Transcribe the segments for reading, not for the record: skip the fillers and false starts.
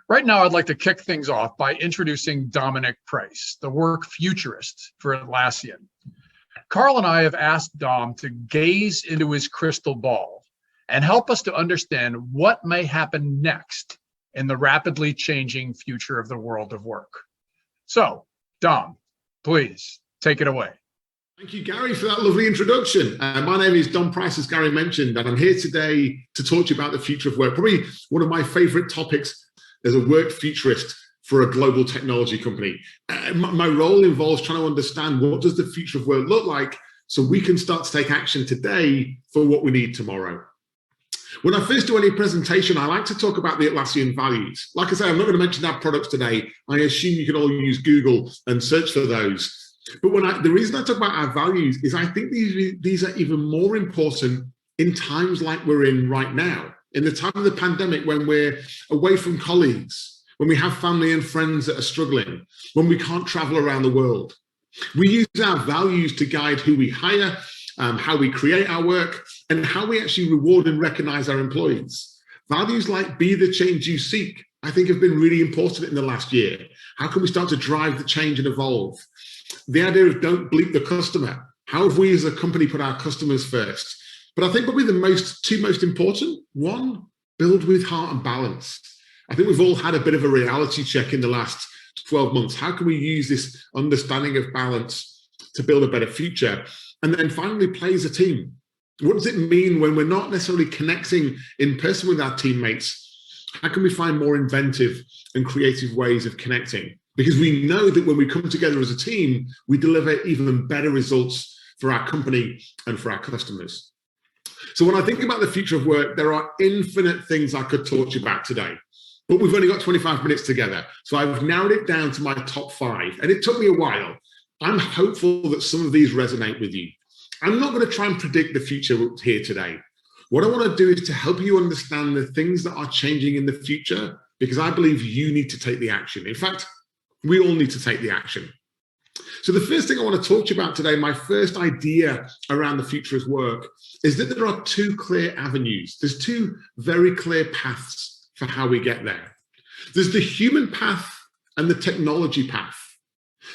Right now, I'd like to kick things off by introducing Dominic Price, the Work Futurist for Atlassian. Carl and I have asked Dom to gaze into his crystal ball and help us to understand what may happen next in the rapidly changing future of the world of work. So, Dom, please take it away. Thank you, Gary, for that lovely introduction. My name is Dom Price, as Gary mentioned, and I'm here today to talk to you about the future of work. Probably one of my favorite topics as a work futurist for a global technology company. My role involves trying to understand what does the future of work look like so we can start to take action today for what we need tomorrow. When I first do any presentation, I like to talk about the Atlassian Values. Like I say, I'm not going to mention our products today. I assume you can all use Google and search for those. But the reason I talk about our values is I think these are even more important in times like we're in right now. In the time of the pandemic, when we're away from colleagues, when we have family and friends that are struggling, when we can't travel around the world. We use our values to guide who we hire, how we create our work, and how we actually reward and recognize our employees. Values like be the change you seek, I think have been really important in the last year. How can we start to drive the change and evolve? The idea of don't bleep the customer. How have we as a company put our customers first? But I think probably the two most important, one, build with heart and balance. I think we've all had a bit of a reality check in the last 12 months. How can we use this understanding of balance to build a better future? And then finally, play as a team. What does it mean when we're not necessarily connecting in person with our teammates? How can we find more inventive and creative ways of connecting? Because we know that when we come together as a team, we deliver even better results for our company and for our customers. So when I think about the future of work, there are infinite things I could talk to you about today, but we've only got 25 minutes together. So I've narrowed it down to my top 5, and it took me a while. I'm hopeful that some of these resonate with you. I'm not going to try and predict the future here today. What I want to do is to help you understand the things that are changing in the future, because I believe you need to take the action. In fact, we all need to take the action. So the first thing I want to talk to you about today, my first idea around the future of work, is that there are 2 clear avenues. There's 2 very clear paths for how we get there. There's the human path and the technology path.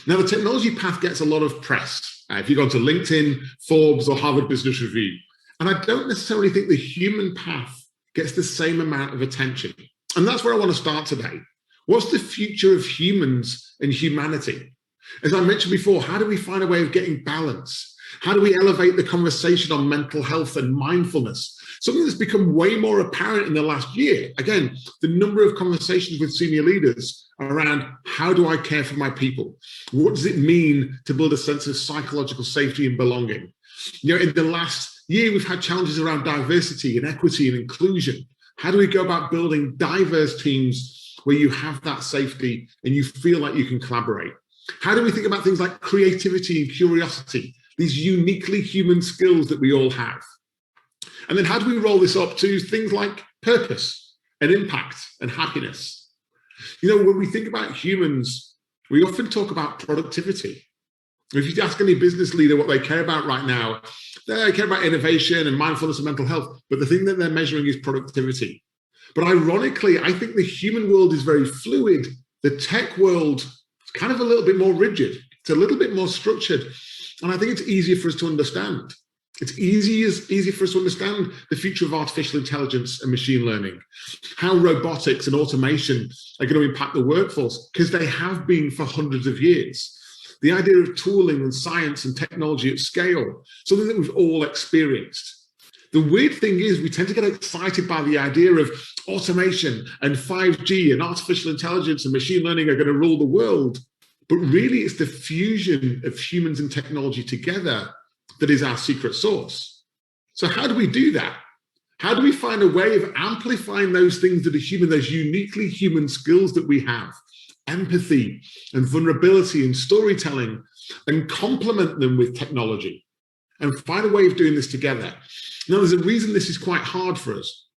Now, the technology path gets a lot of press. If you go to LinkedIn, Forbes, or Harvard Business Review, and I don't necessarily think the human path gets the same amount of attention. And that's where I want to start today. What's the future of humans and humanity? As I mentioned before, how do we find a way of getting balance? How do we elevate the conversation on mental health and mindfulness? Something that's become way more apparent in the last year. Again, the number of conversations with senior leaders around how do I care for my people? What does it mean to build a sense of psychological safety and belonging? You know, in the last year, we've had challenges around diversity and equity and inclusion. How do we go about building diverse teams where you have that safety and you feel like you can collaborate? How do we think about things like creativity and curiosity, these uniquely human skills that we all have? And then how do we roll this up to things like purpose and impact and happiness? You know, when we think about humans, we often talk about productivity. If you ask any business leader what they care about right now, they care about innovation and mindfulness and mental health, but the thing that they're measuring is productivity. But ironically, I think the human world is very fluid. The tech world is kind of a little bit more rigid. It's a little bit more structured. And I think it's easier for us to understand. It's easier for us to understand the future of artificial intelligence and machine learning, how robotics and automation are going to impact the workforce, because they have been for hundreds of years. The idea of tooling and science and technology at scale, something that we've all experienced. The weird thing is we tend to get excited by the idea of automation and 5G and artificial intelligence and machine learning are going to rule the world. But really, it's the fusion of humans and technology together that is our secret sauce. So how do we do that? How do we find a way of amplifying those things that are human, those uniquely human skills that we have? Empathy and vulnerability and storytelling, and complement them with technology and find a way of doing this together. Now, there's a reason this is quite hard for us.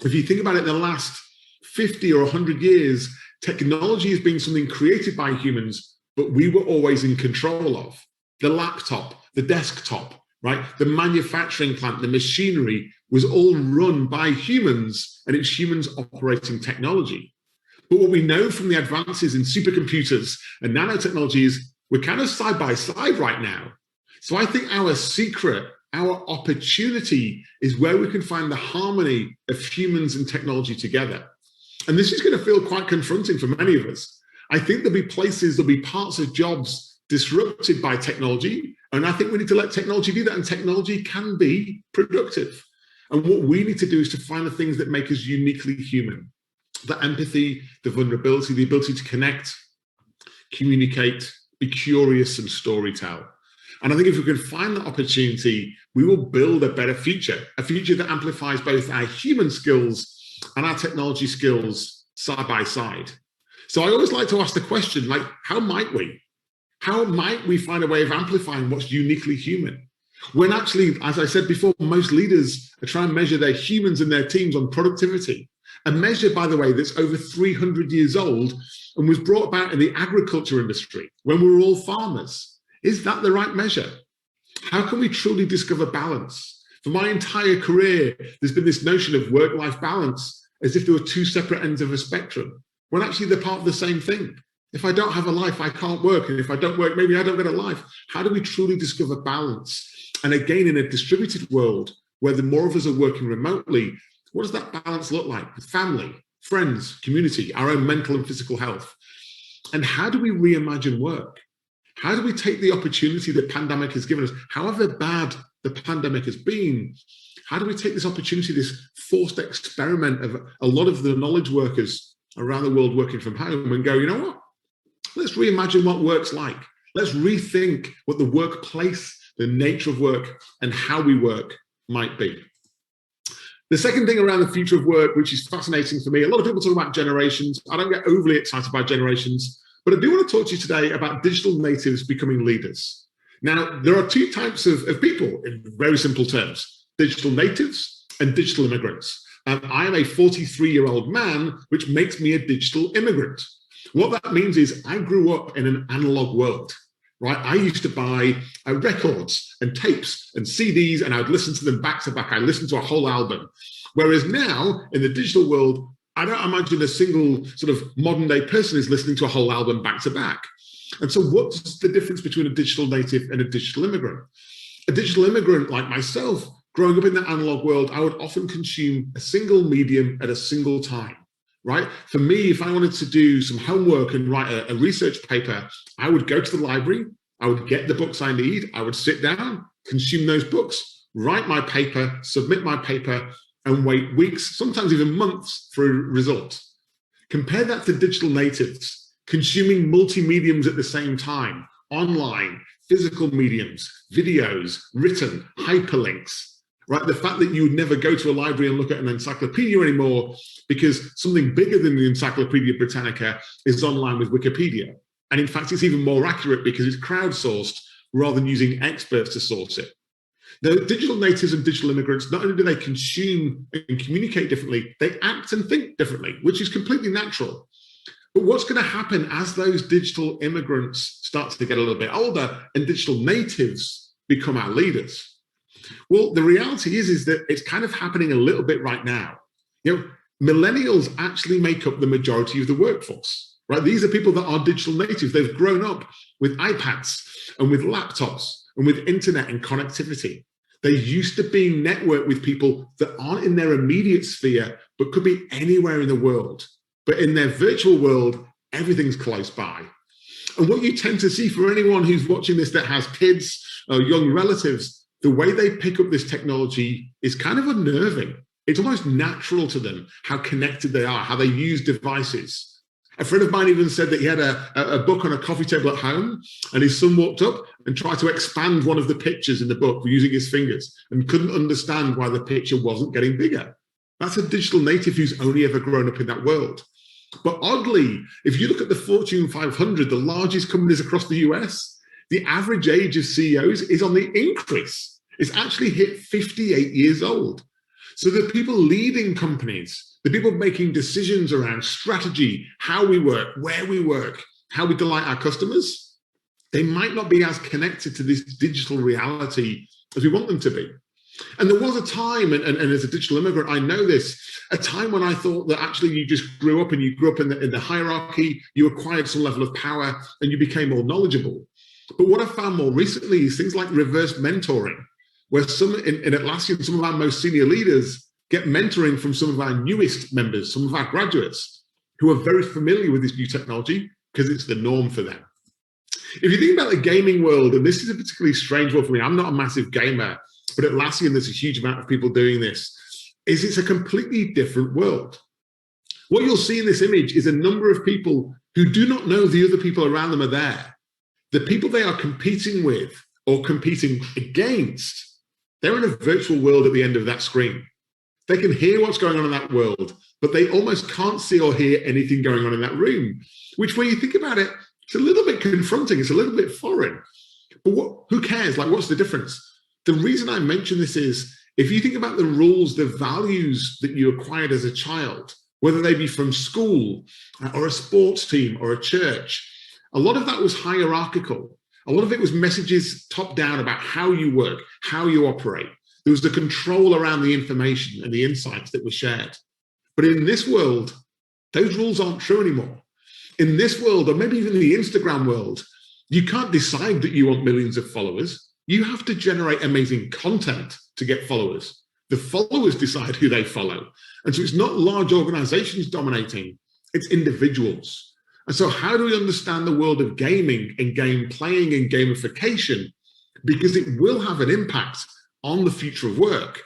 If you think about it, the last 50 or 100 years, technology has been something created by humans, but we were always in control of. The laptop, the desktop, right? The manufacturing plant, the machinery was all run by humans, and it's humans operating technology. But what we know from the advances in supercomputers and nanotechnology is we're kind of side by side right now. So I think our secret, our opportunity is where we can find the harmony of humans and technology together. And this is going to feel quite confronting for many of us. I think there'll be parts of jobs disrupted by technology. And I think we need to let technology do that. And technology can be productive. And what we need to do is to find the things that make us uniquely human. The empathy, the vulnerability, the ability to connect, communicate, be curious and storytell. And I think if we can find that opportunity, we will build a better future, a future that amplifies both our human skills and our technology skills side by side. So I always like to ask the question, like, how might we? How might we find a way of amplifying what's uniquely human? When actually, as I said before, most leaders are trying to measure their humans and their teams on productivity. A measure, by the way, that's over 300 years old and was brought about in the agriculture industry when we were all farmers. Is that the right measure? How can we truly discover balance? For my entire career, there's been this notion of work-life balance as if there were two separate ends of a spectrum, when actually they're part of the same thing. If I don't have a life, I can't work. And if I don't work, maybe I don't get a life. How do we truly discover balance? And again, in a distributed world where the more of us are working remotely, what does that balance look like? With family, friends, community, our own mental and physical health. And how do we reimagine work? How do we take the opportunity the pandemic has given us, however bad the pandemic has been? How do we take this opportunity, this forced experiment of a lot of the knowledge workers around the world working from home, and go, you know what? Let's reimagine what work's like. Let's rethink what the workplace, the nature of work, and how we work might be. The second thing around the future of work, which is fascinating for me, a lot of people talk about generations. I don't get overly excited by generations, but I do want to talk to you today about digital natives becoming leaders. Now, there are two types of people in very simple terms: digital natives and digital immigrants. And I am a 43-year-old man, which makes me a digital immigrant. What that means is I grew up in an analog world, right? I used to buy records and tapes and CDs, and I would listen to them back to back. I listened to a whole album. Whereas now, in the digital world, I don't imagine a single sort of modern day person is listening to a whole album back to back. And so what's the difference between a digital native and a digital immigrant? A digital immigrant like myself, growing up in the analog world, I would often consume a single medium at a single time, right? For me, if I wanted to do some homework and write a research paper, I would go to the library, I would get the books I need, I would sit down, consume those books, write my paper, submit my paper, and wait weeks, sometimes even months for a result. Compare that to digital natives, consuming multi-mediums at the same time, online, physical mediums, videos, written, hyperlinks, right? The fact that you would never go to a library and look at an encyclopedia anymore because something bigger than the Encyclopedia Britannica is online with Wikipedia. And in fact, it's even more accurate because it's crowdsourced rather than using experts to source it. Now, digital natives and digital immigrants, not only do they consume and communicate differently, they act and think differently, which is completely natural. But what's going to happen as those digital immigrants start to get a little bit older and digital natives become our leaders? Well, the reality is that it's kind of happening a little bit right now. You know, millennials actually make up the majority of the workforce, right? These are people that are digital natives. They've grown up with iPads and with laptops and with internet and connectivity. They used to be networked with people that aren't in their immediate sphere, but could be anywhere in the world. But in their virtual world, everything's close by. And what you tend to see for anyone who's watching this that has kids or young relatives, the way they pick up this technology is kind of unnerving. It's almost natural to them how connected they are, how they use devices. A friend of mine even said that he had a book on a coffee table at home, and his son walked up and tried to expand one of the pictures in the book using his fingers and couldn't understand why the picture wasn't getting bigger. That's a digital native who's only ever grown up in that world. But oddly, if you look at the Fortune 500, the largest companies across the US, the average age of CEOs is on the increase. It's actually hit 58 years old. So the people leading companies, the people making decisions around strategy, how we work, where we work, how we delight our customers, they might not be as connected to this digital reality as we want them to be. And there was a time, and as a digital immigrant, I know this, a time when I thought that actually you just grew up and you grew up in the hierarchy, you acquired some level of power and you became more knowledgeable. But what I found more recently is things like reverse mentoring, where some in Atlassian, some of our most senior leaders get mentoring from some of our newest members, some of our graduates who are very familiar with this new technology because it's the norm for them. If you think about the gaming world, and this is a particularly strange world for me, I'm not a massive gamer, but at Atlassian, there's a huge amount of people doing this, is it's a completely different world. What you'll see in this image is a number of people who do not know the other people around them are there. The people they are competing with or competing against, they're in a virtual world at the end of that screen. They can hear what's going on in that world, but they almost can't see or hear anything going on in that room, which when you think about it, it's a little bit confronting, it's a little bit foreign. But who cares? Like, what's the difference? The reason I mention this is, if you think about the rules, the values that you acquired as a child, whether they be from school or a sports team or a church, a lot of that was hierarchical. A lot of it was messages top down about how you work, how you operate. There was the control around the information and the insights that were shared. But in this world, those rules aren't true anymore. In this world, or maybe even the Instagram world, you can't decide that you want millions of followers. You have to generate amazing content to get followers. The followers decide who they follow. And so it's not large organizations dominating, it's individuals. And so how do we understand the world of gaming and game playing and gamification? Because it will have an impact on the future of work.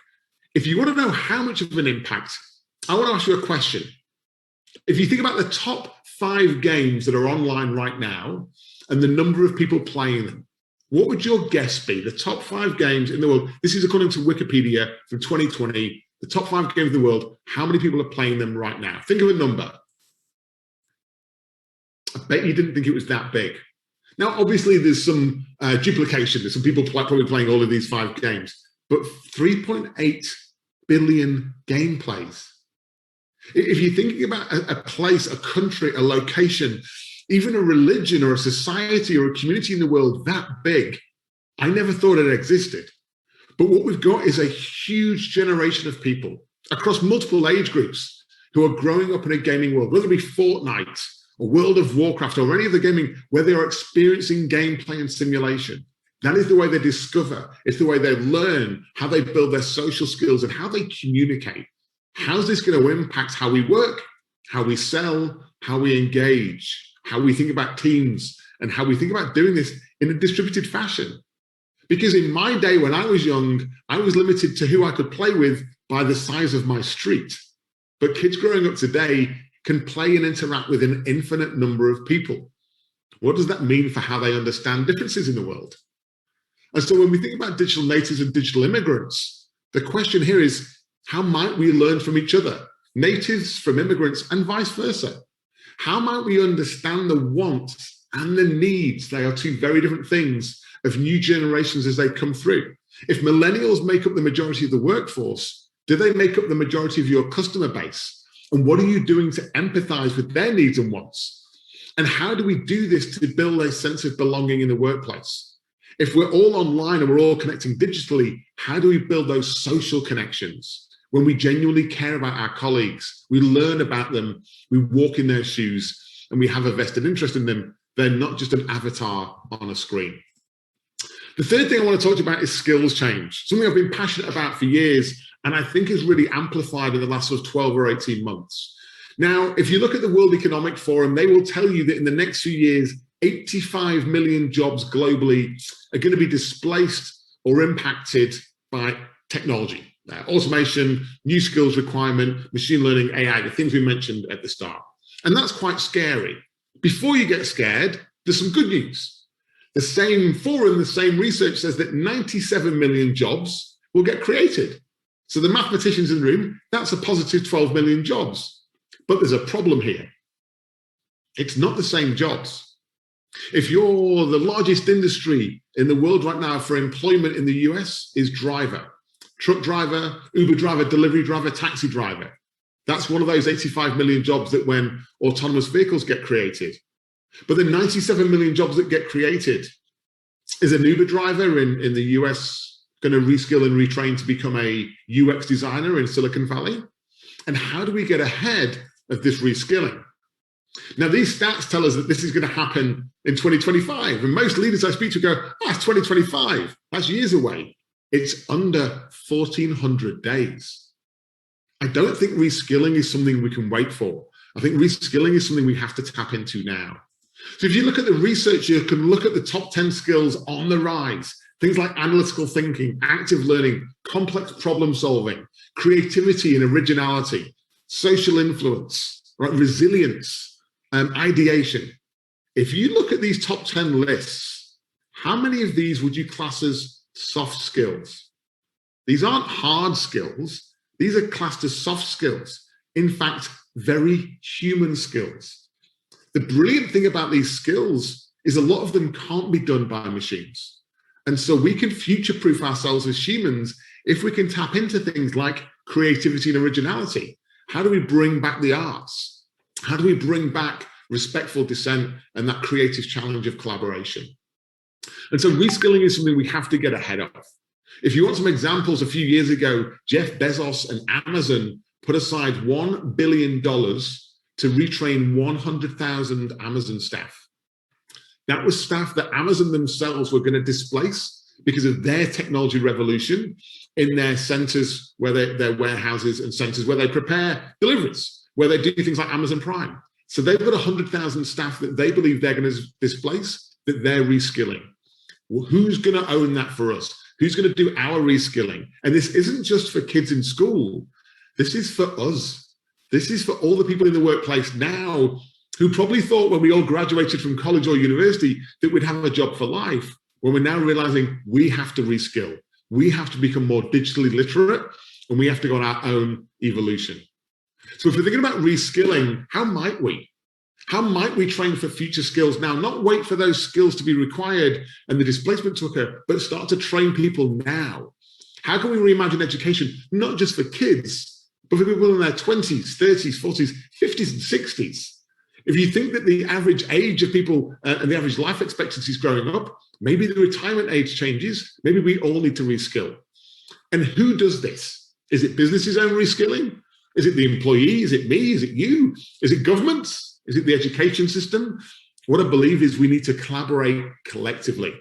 If you want to know how much of an impact, I want to ask you a question. If you think about the top 5 games that are online right now and the number of people playing them, what would your guess be? The top 5 games in the world, this is according to Wikipedia from 2020, the top 5 games in the world, how many people are playing them right now? Think of a number. I bet you didn't think it was that big. Now, obviously, there's some duplication. There's some people probably playing all of these 5 games, but 3.8 billion gameplays. If you're thinking about a place, a country, a location, even a religion or a society or a community in the world that big, I never thought it existed. But what we've got is a huge generation of people across multiple age groups who are growing up in a gaming world, whether it be Fortnite or World of Warcraft or any of the gaming where they are experiencing gameplay and simulation. That is the way they discover. It's the way they learn, how they build their social skills and how they communicate. How's this going to impact how we work, how we sell, how we engage, how we think about teams, and how we think about doing this in a distributed fashion? Because in my day when I was young, I was limited to who I could play with by the size of my street. But kids growing up today can play and interact with an infinite number of people. What does that mean for how they understand differences in the world? And so when we think about digital natives and digital immigrants, the question here is, how might we learn from each other? Natives from immigrants and vice versa. How might we understand the wants and the needs? They are 2 very different things of new generations as they come through. If millennials make up the majority of the workforce, do they make up the majority of your customer base? And what are you doing to empathize with their needs and wants? And how do we do this to build a sense of belonging in the workplace? If we're all online and we're all connecting digitally, how do we build those social connections? When we genuinely care about our colleagues, we learn about them, we walk in their shoes, and we have a vested interest in them. They're not just an avatar on a screen. The third thing I want to talk to you about is skills change, something I've been passionate about for years, and I think is really amplified in the last sort of 12 or 18 months. Now, if you look at the World Economic Forum, they will tell you that in the next few years, 85 million jobs globally are going to be displaced or impacted by technology. Automation, new skills requirement, machine learning, AI, the things we mentioned at the start. And that's quite scary. Before you get scared, there's some good news. The same forum, the same research says that 97 million jobs will get created. So the mathematicians in the room, that's a positive 12 million jobs. But there's a problem here. It's not the same jobs. If you're the largest industry in the world right now for employment in the US is driver. Truck driver, Uber driver, delivery driver, taxi driver. That's one of those 85 million jobs that when autonomous vehicles get created. But the 97 million jobs that get created is an Uber driver in the US going to reskill and retrain to become a UX designer in Silicon Valley? And how do we get ahead of this reskilling? Now, these stats tell us that this is going to happen in 2025. And most leaders I speak to go, it's 2025. That's years away. It's under 1,400 days. I don't think reskilling is something we can wait for. I think reskilling is something we have to tap into now. So if you look at the research, you can look at the top 10 skills on the rise. Things like analytical thinking, active learning, complex problem solving, creativity and originality, social influence, right, resilience, ideation. If you look at these top 10 lists, how many of these would you class as soft skills? These aren't hard skills. These are classed as soft skills. In fact, very human skills. The brilliant thing about these skills is a lot of them can't be done by machines. And so we can future-proof ourselves as humans if we can tap into things like creativity and originality. How do we bring back the arts? How do we bring back respectful dissent and that creative challenge of collaboration? And so reskilling is something we have to get ahead of. If you want some examples, a few years ago, Jeff Bezos and Amazon put aside $1 billion to retrain 100,000 Amazon staff. That was staff that Amazon themselves were going to displace because of their technology revolution in their centers, where their warehouses and centers where they prepare deliveries, where they do things like Amazon Prime. So they've got 100,000 staff that they believe they're going to displace, that they're reskilling. Well, who's going to own that for us? Who's going to do our reskilling? And this isn't just for kids in school. This is for us. This is for all the people in the workplace now who probably thought when we all graduated from college or university that we'd have a job for life, when we're now realizing we have to reskill. We have to become more digitally literate, and we have to go on our own evolution. So if we're thinking about reskilling, how might we? How might we train for future skills now? Not wait for those skills to be required and the displacement to occur, but start to train people now. How can we reimagine education, not just for kids, but for people in their 20s, 30s, 40s, 50s, and 60s? If you think that the average age of people and the average life expectancy is growing up, maybe the retirement age changes, maybe we all need to reskill. And who does this? Is it businesses' own reskilling? Is it the employee? Is it me? Is it you? Is it governments? Is it the education system? What I believe is we need to collaborate collectively.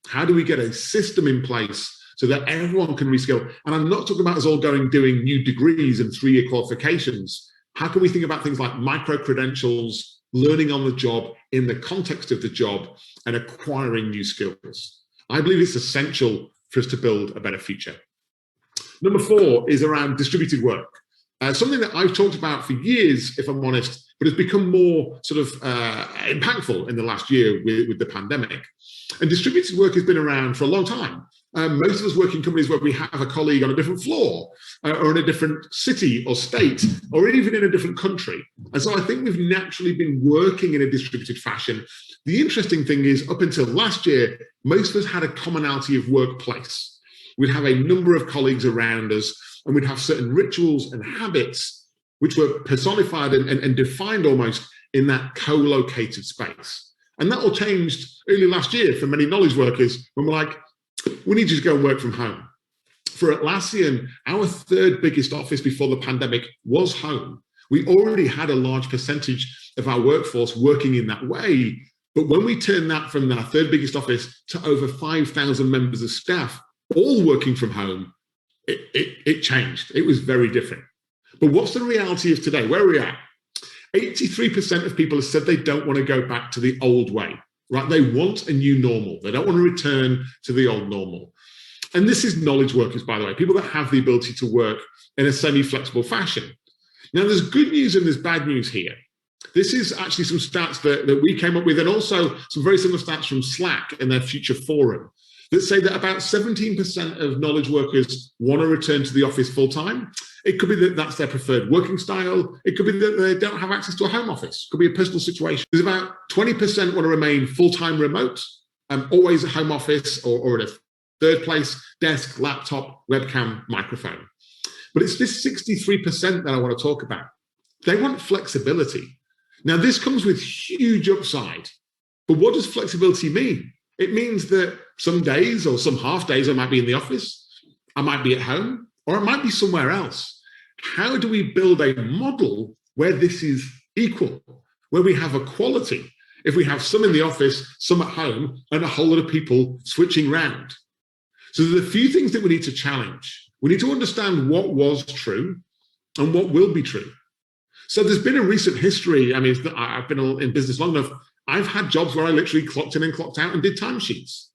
How do we get a system in place so that everyone can reskill? And I'm not talking about us all doing new degrees and 3-year qualifications. How can we think about things like micro-credentials, learning on the job in the context of the job, and acquiring new skills? I believe it's essential for us to build a better future. Number 4 is around distributed work. Something that I've talked about for years, if I'm honest, but it's become more sort of impactful in the last year with the pandemic. And distributed work has been around for a long time. Most of us work in companies where we have a colleague on a different floor or in a different city or state or even in a different country. And so I think we've naturally been working in a distributed fashion. The interesting thing is, up until last year, most of us had a commonality of workplace. We'd have a number of colleagues around us, and we'd have certain rituals and habits which were personified and defined almost in that co-located space. And that all changed early last year for many knowledge workers when we're like, we need you to go and work from home. For Atlassian, our 3rd biggest office before the pandemic was home. We already had a large percentage of our workforce working in that way. But when we turned that from our 3rd biggest office to over 5,000 members of staff, all working from home, it changed. It was very different. But what's the reality of today? Where are we at? 83% of people have said they don't want to go back to the old way, right? They want a new normal. They don't want to return to the old normal. And this is knowledge workers, by the way, people that have the ability to work in a semi-flexible fashion. Now, there's good news and there's bad news here. This is actually some stats that we came up with, and also some very similar stats from Slack in their future forum, that say that about 17% of knowledge workers want to return to the office full-time. It could be that that's their preferred working style. It could be that they don't have access to a home office. It could be a personal situation. There's about 20% want to remain full-time remote, always at home office or at a third place, desk, laptop, webcam, microphone. But it's this 63% that I want to talk about. They want flexibility. Now, this comes with huge upside. But what does flexibility mean? It means that some days or some half days I might be in the office. I might be at home, or I might be somewhere else. How do we build a model where this is equal, where we have equality? If we have some in the office, some at home, and a whole lot of people switching round. So there's a few things that we need to challenge. We need to understand what was true and what will be true. So there's been a recent history. I mean, I've been in business long enough. I've had jobs where I literally clocked in and clocked out and did timesheets.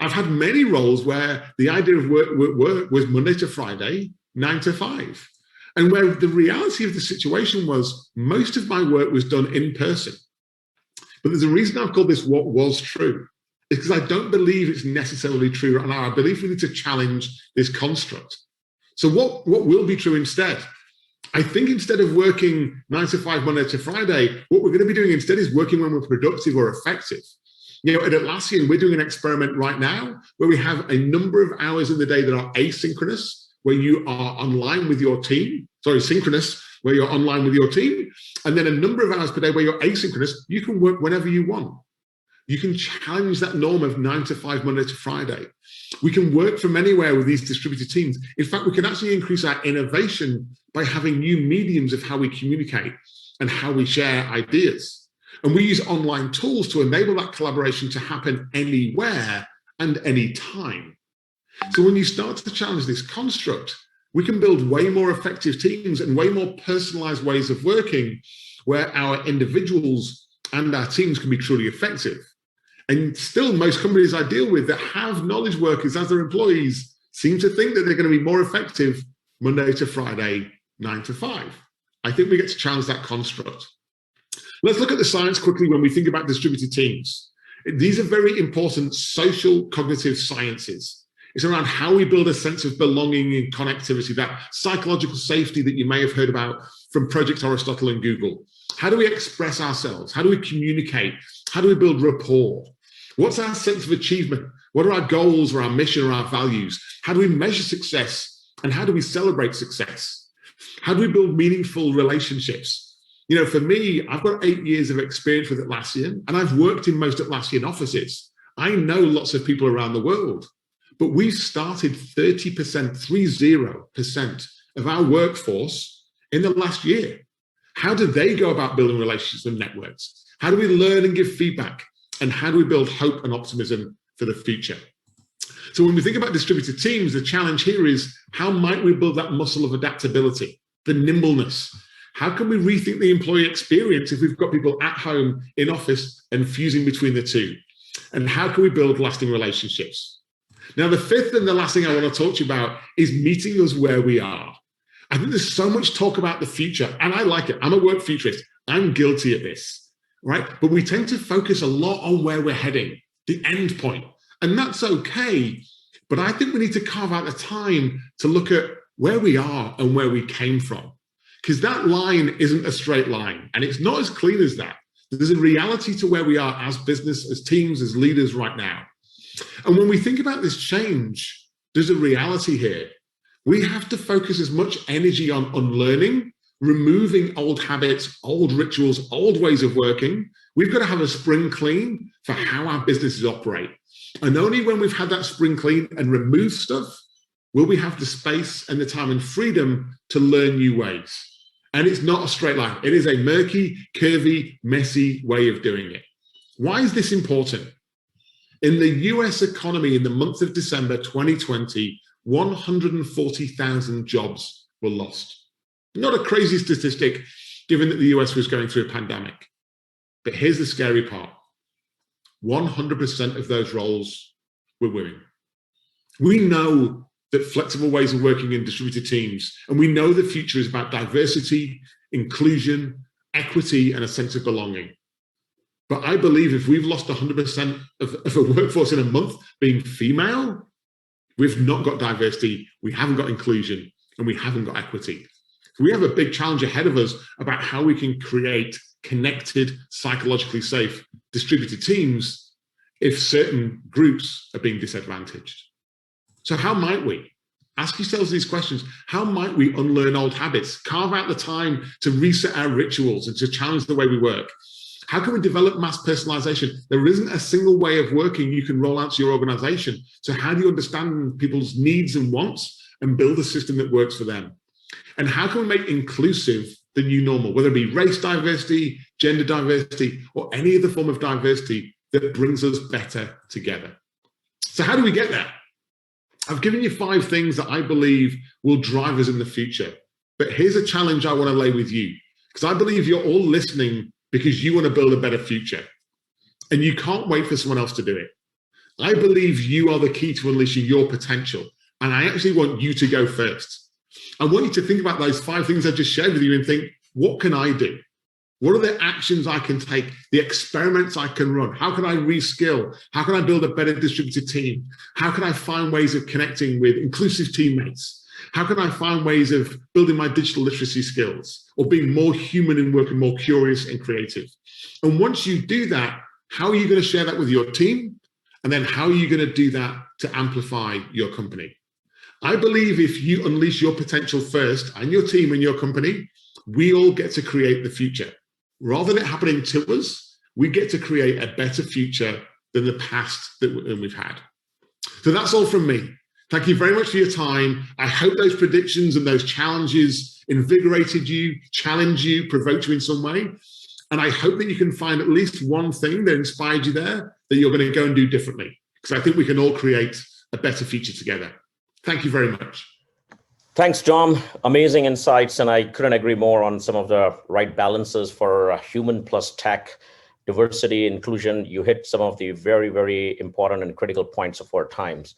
I've had many roles where the idea of work was Monday to Friday, 9 to 5. And where the reality of the situation was most of my work was done in person. But there's a reason I've called this what was true. It's because I don't believe it's necessarily true right now. I believe we need to challenge this construct. So what will be true instead? I think instead of working 9 to 5, Monday to Friday, what we're going to be doing instead is working when we're productive or effective. You know, at Atlassian, we're doing an experiment right now where we have a number of hours in the day that are asynchronous, where you are online with your team. Sorry, synchronous, where you're online with your team. And then a number of hours per day where you're asynchronous. You can work whenever you want. You can challenge that norm of 9 to 5, Monday to Friday. We can work from anywhere with these distributed teams. In fact, we can actually increase our innovation by having new mediums of how we communicate and how we share ideas. And we use online tools to enable that collaboration to happen anywhere and anytime. So when you start to challenge this construct, we can build way more effective teams and way more personalized ways of working where our individuals and our teams can be truly effective. And still, most companies I deal with that have knowledge workers as their employees seem to think that they're going to be more effective Monday to Friday, 9 to 5. I think we get to challenge that construct. Let's look at the science quickly when we think about distributed teams. These are very important social cognitive sciences. It's around how we build a sense of belonging and connectivity, that psychological safety that you may have heard about from Project Aristotle and Google. How do we express ourselves? How do we communicate? How do we build rapport? What's our sense of achievement? What are our goals or our mission or our values? How do we measure success? And how do we celebrate success? How do we build meaningful relationships? You know, for me, I've got 8 years of experience with Atlassian, and I've worked in most Atlassian offices. I know lots of people around the world, but we've started 30% of our workforce in the last year. How do they go about building relationships and networks? How do we learn and give feedback? And how do we build hope and optimism for the future? So when we think about distributed teams, the challenge here is how might we build that muscle of adaptability, the nimbleness? How can we rethink the employee experience if we've got people at home, in office, and fusing between the two? And how can we build lasting relationships? Now, the fifth and the last thing I want to talk to you about is meeting us where we are. I think there's so much talk about the future, and I like it. I'm a work futurist. I'm guilty of this, right? But we tend to focus a lot on where we're heading, the end point, and that's okay. But I think we need to carve out the time to look at where we are and where we came from, because that line isn't a straight line, and it's not as clean as that. There's a reality to where we are as business, as teams, as leaders right now. And when we think about this change, there's a reality here. We have to focus as much energy on unlearning, removing old habits, old rituals, old ways of working. We've got to have a spring clean for how our businesses operate. And only when we've had that spring clean and removed stuff, will we have the space and the time and freedom to learn new ways. And it's not a straight line. It is a murky, curvy, messy way of doing it. Why is this important? In the US economy in the month of December 2020, 140,000 jobs were lost. Not a crazy statistic, given that the US was going through a pandemic. But here's the scary part. 100% of those roles were women. We know that flexible ways of working in distributed teams, and we know the future is about diversity, inclusion, equity, and a sense of belonging. But I believe if we've lost 100% of a workforce in a month being female, we've not got diversity, we haven't got inclusion, and we haven't got equity. So we have a big challenge ahead of us about how we can create connected, psychologically safe, distributed teams if certain groups are being disadvantaged. So how might we? Ask yourselves these questions. How might we unlearn old habits, carve out the time to reset our rituals and to challenge the way we work? How can we develop mass personalization? There isn't a single way of working you can roll out to your organization. So how do you understand people's needs and wants and build a system that works for them? And how can we make inclusive the new normal, whether it be race diversity, gender diversity, or any other form of diversity that brings us better together? So how do we get there? I've given you 5 things that I believe will drive us in the future. But here's a challenge I want to lay with you, because I believe you're all listening because you want to build a better future. And you can't wait for someone else to do it. I believe you are the key to unleashing your potential. And I actually want you to go first. I want you to think about those 5 things I just shared with you and think, what can I do? What are the actions I can take, the experiments I can run? How can I reskill? How can I build a better distributed team? How can I find ways of connecting with inclusive teammates? How can I find ways of building my digital literacy skills or being more human in work and more curious and creative? And once you do that, how are you going to share that with your team? And then how are you going to do that to amplify your company? I believe if you unleash your potential first and your team and your company, we all get to create the future. Rather than it happening to us, we get to create a better future than the past that we've had. So that's all from me. Thank you very much for your time. I hope those predictions and those challenges invigorated you, challenged you, provoked you in some way. And I hope that you can find at least one thing that inspired you there that you're going to go and do differently, because I think we can all create a better future together. Thank you very much. Thanks, Dom. Amazing insights, and I couldn't agree more on some of the right balances for human plus tech, diversity, inclusion. You hit some of the very, very important and critical points of our times.